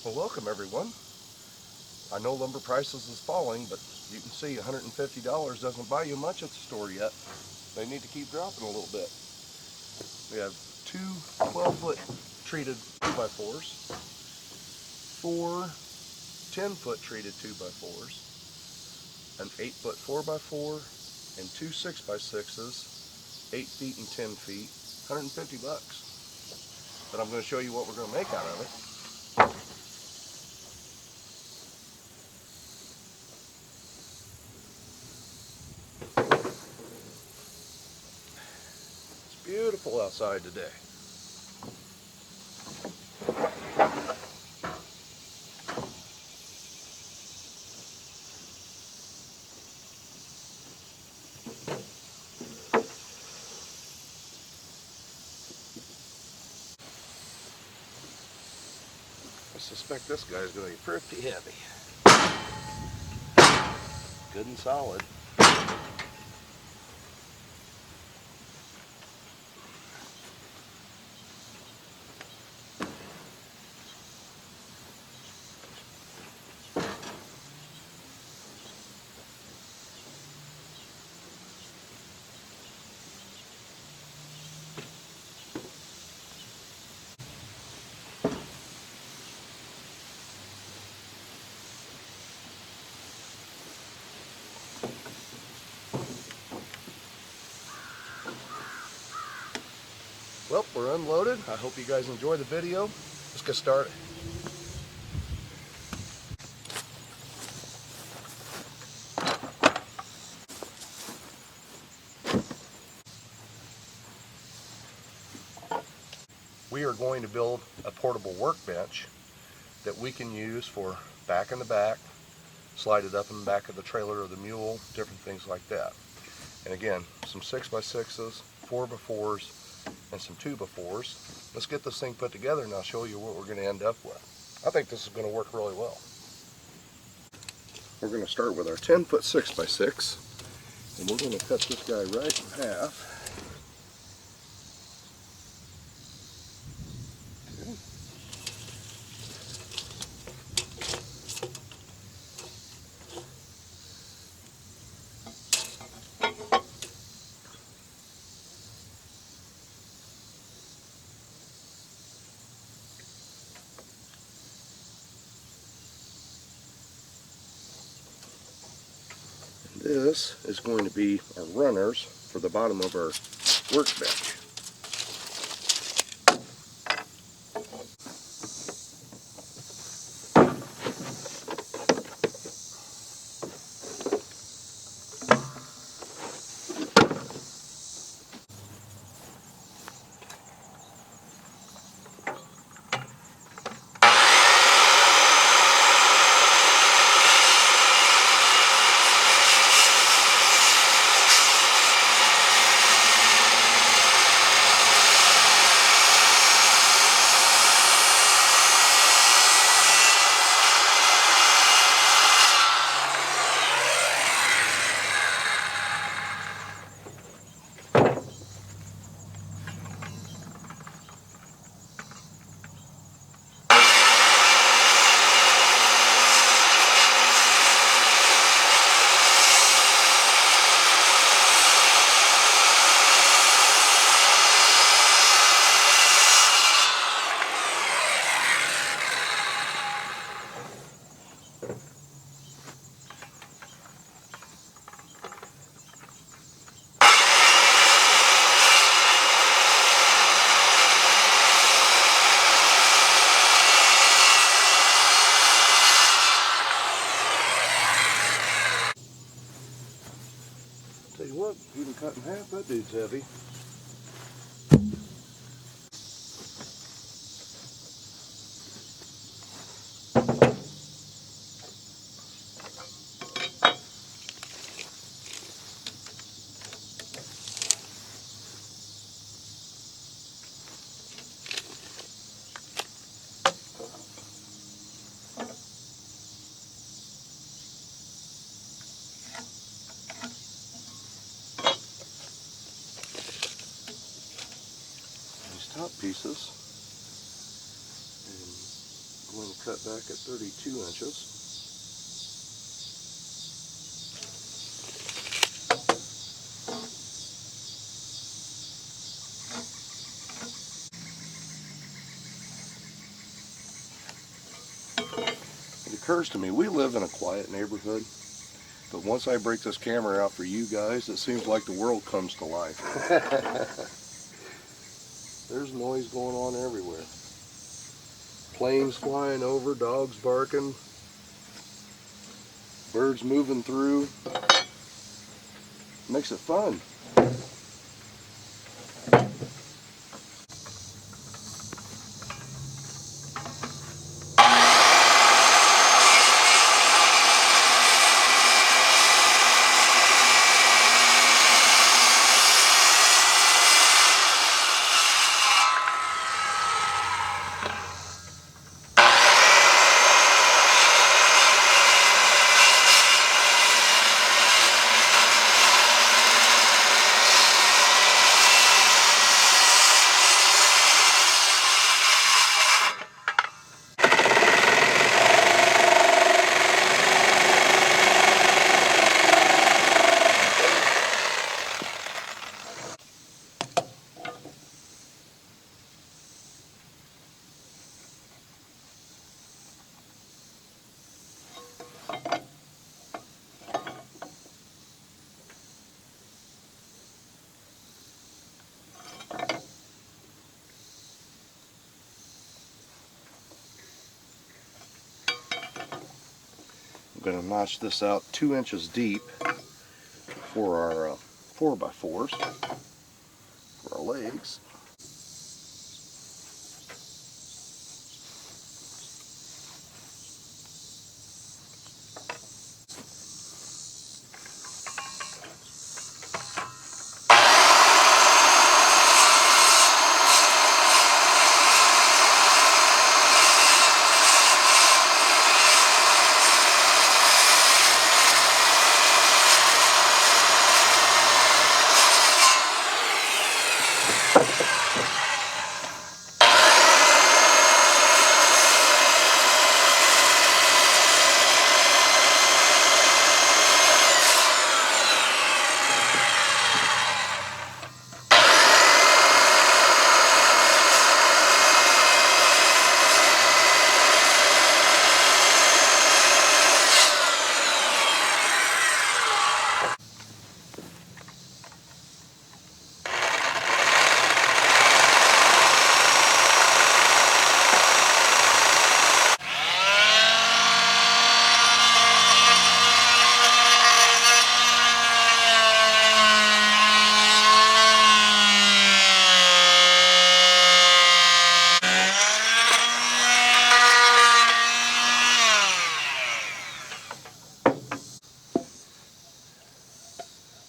Well, welcome everyone. I know lumber prices is falling, but you can see $150 doesn't buy you much at the store yet. They need to keep dropping a little bit. We have two 12-foot treated 2x4s, four 10-foot treated 2x4s, an 8-foot 4x4, and two 6x6s, 8 feet and 10 feet, 150 bucks. But I'm going to show you what we're going to make out of it. It's beautiful outside today. I suspect this guy's going to be pretty heavy. Good and solid. Well, we're unloaded. I hope you guys enjoy the video. Let's get started. We are going to build a portable workbench that we can use for back in the back, slide it up in the back of the trailer or the mule, different things like that. And again, some 6x6s, 4x4s, and some 2x4s. Let's get this thing put together and I'll show you what we're going to end up with. I think this is going to work really well. We're going to start with our 10-foot 6x6, and we're going to cut this guy right in half. This is going to be our runners for the bottom of our workbench. Tell you what, even cut in half, that dude's heavy. These top pieces, I'm going to cut back at 32 inches. It occurs to me, we live in a quiet neighborhood, but once I break this camera out for you guys, it seems like the world comes to life. There's noise going on everywhere. Planes flying over, dogs barking, birds moving through. Makes it fun. I'm going to notch this out 2 inches deep for our 4x4s, for our legs.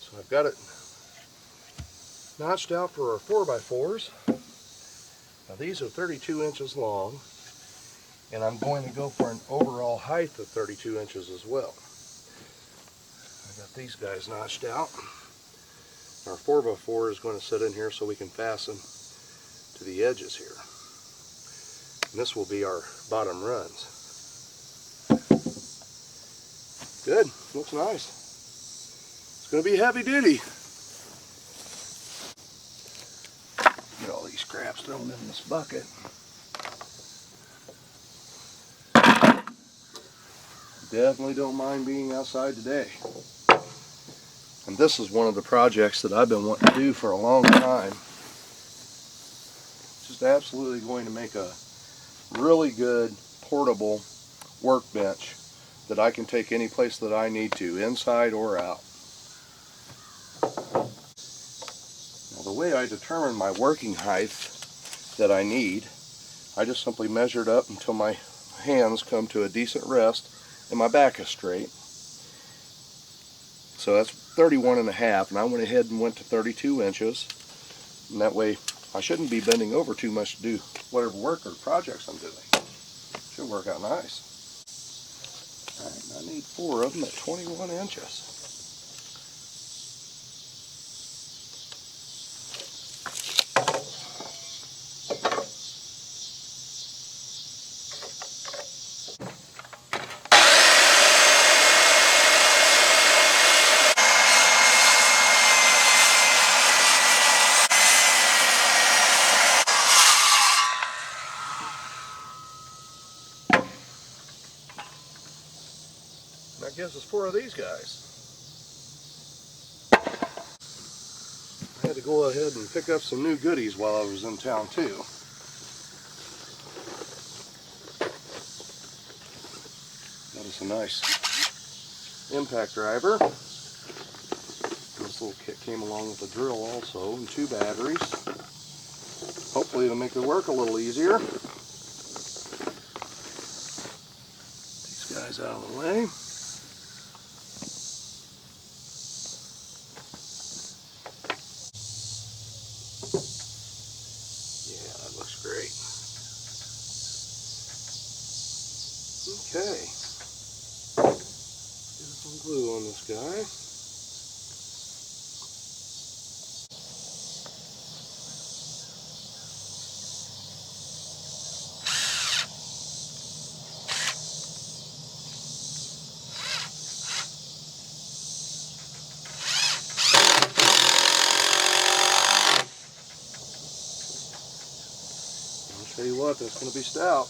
So I've got it notched out for our 4x4s. Now these are 32 inches long, and I'm going to go for an overall height of 32 inches as well. I got these guys notched out. Our 4x4 is going to sit in here so we can fasten to the edges here. And this will be our bottom runs. Good, looks nice. It's going to be heavy duty. Get all these scraps thrown in this bucket. Definitely don't mind being outside today. And this is one of the projects that I've been wanting to do for a long time. Just absolutely going to make a really good portable workbench that I can take any place that I need to, inside or out. Now the way I determine my working height that I need, I just simply measured up until my hands come to a decent rest and my back is straight. So that's 31.5, and I went ahead and went to 32 inches. And that way I shouldn't be bending over too much to do whatever work or projects I'm doing. Should work out nice. Alright, I need 4 of them at 21 inches. that gives us 4 of these guys. I had to go ahead and pick up some new goodies while I was in town too. Got us a nice impact driver. This little kit came along with the drill also, and 2 batteries. Hopefully it'll make the work a little easier. These guys out of the way. Yeah, that looks great. Okay. Get some glue on this guy. I'll tell you what, that's going to be stout.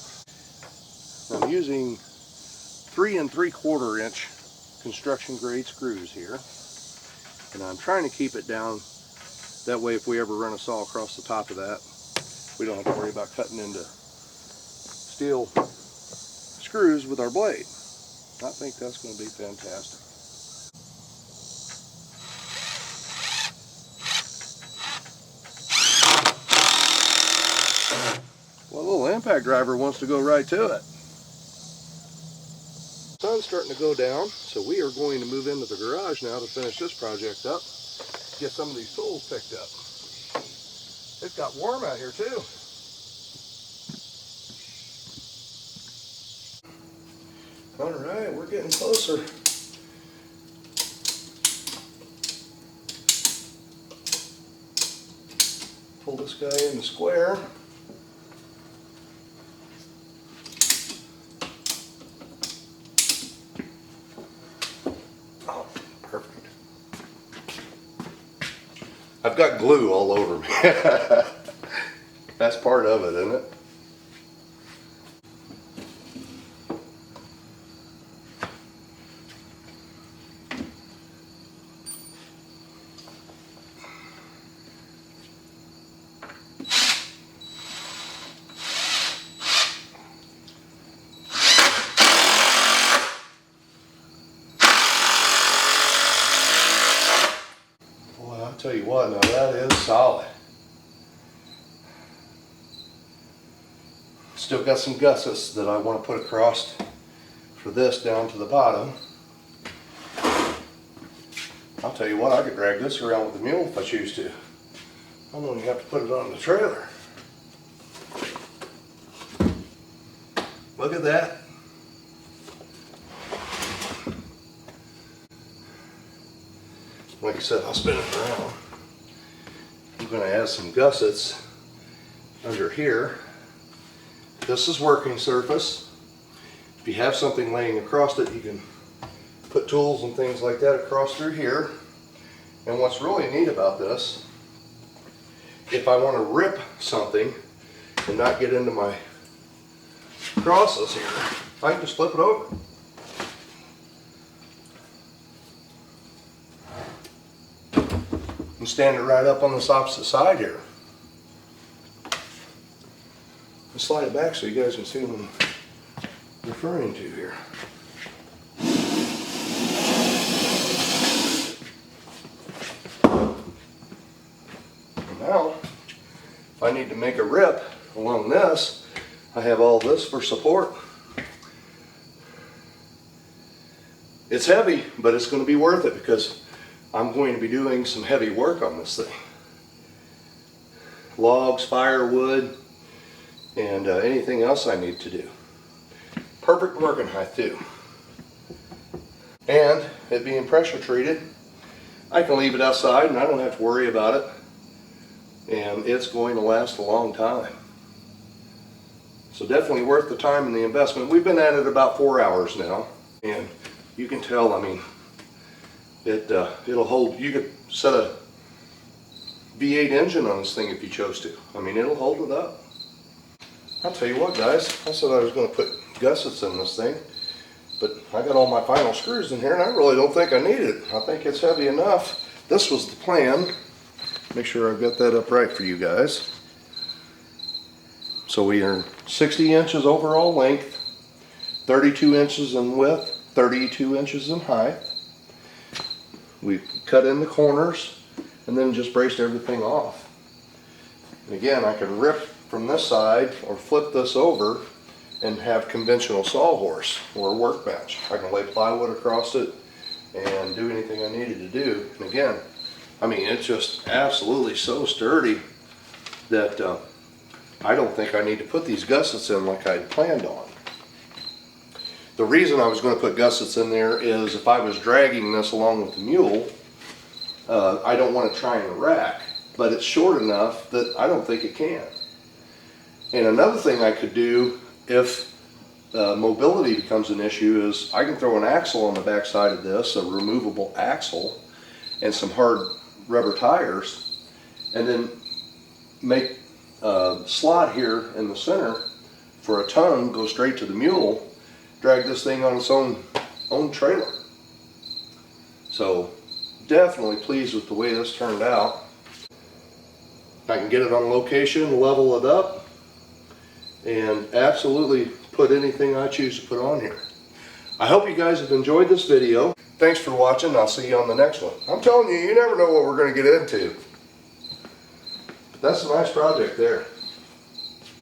I'm using 3 3/4 inch construction grade screws here, and I'm trying to keep it down that way if we ever run a saw across the top of that, we don't have to worry about cutting into steel screws with our blade. I think that's going to be fantastic. Well, a little impact driver wants to go right to it. The sun's starting to go down, so we are going to move into the garage now to finish this project up. Get some of these tools picked up. It's got warm out here too. Alright, we're getting closer. Pull this guy in the square. Oh, perfect. I've got glue all over me. That's part of it, isn't it? I'll tell you what, now that is solid. Still got some gussets that I want to put across for this down to the bottom. I'll tell you what, I could drag this around with the mule if I choose to. I don't even have to put it on the trailer. Look at that. Like I said, I'll spin it around. I'm going to add some gussets under here. This is working surface. If you have something laying across it, you can put tools and things like that across through here. And what's really neat about this, if I want to rip something and not get into my crosses here, I can just flip it over. And stand it right up on this opposite side here. And slide it back so you guys can see what I'm referring to here. And now, if I need to make a rip along this, I have all this for support. It's heavy, but it's going to be worth it because I'm going to be doing some heavy work on this thing. Logs, firewood, and anything else I need to do. Perfect working height too. And it being pressure treated, I can leave it outside and I don't have to worry about it. And it's going to last a long time. So definitely worth the time and the investment. We've been at it about 4 hours now. And you can tell, I mean, it'll hold. You could set a V8 engine on this thing if you chose to. I mean, it'll hold it up. I'll tell you what, guys, I said I was going to put gussets in this thing. But I got all my final screws in here, and I really don't think I need it. I think it's heavy enough. This was the plan. Make sure I've got that up right for you guys. So we are 60 inches overall length, 32 inches in width, 32 inches in height. We cut in the corners and then just braced everything off. And again, I can rip from this side or flip this over and have conventional sawhorse or a workbench. I can lay plywood across it and do anything I needed to do. And again, I mean, it's just absolutely so sturdy that I don't think I need to put these gussets in like I'd planned on. The reason I was going to put gussets in there is if I was dragging this along with the mule, I don't want to try and rack, but it's short enough that I don't think it can. And another thing I could do if mobility becomes an issue is I can throw an axle on the back side of this, a removable axle, and some hard rubber tires, and then make a slot here in the center for a tongue, go straight to the mule, drag this thing on its own trailer. So definitely pleased with the way this turned out. I can get it on location, level it up, and absolutely put anything I choose to put on here. I hope you guys have enjoyed this video. Thanks for watching. I'll see you on the next one. I'm telling you, you never know what we're going to get into. But that's a nice project there.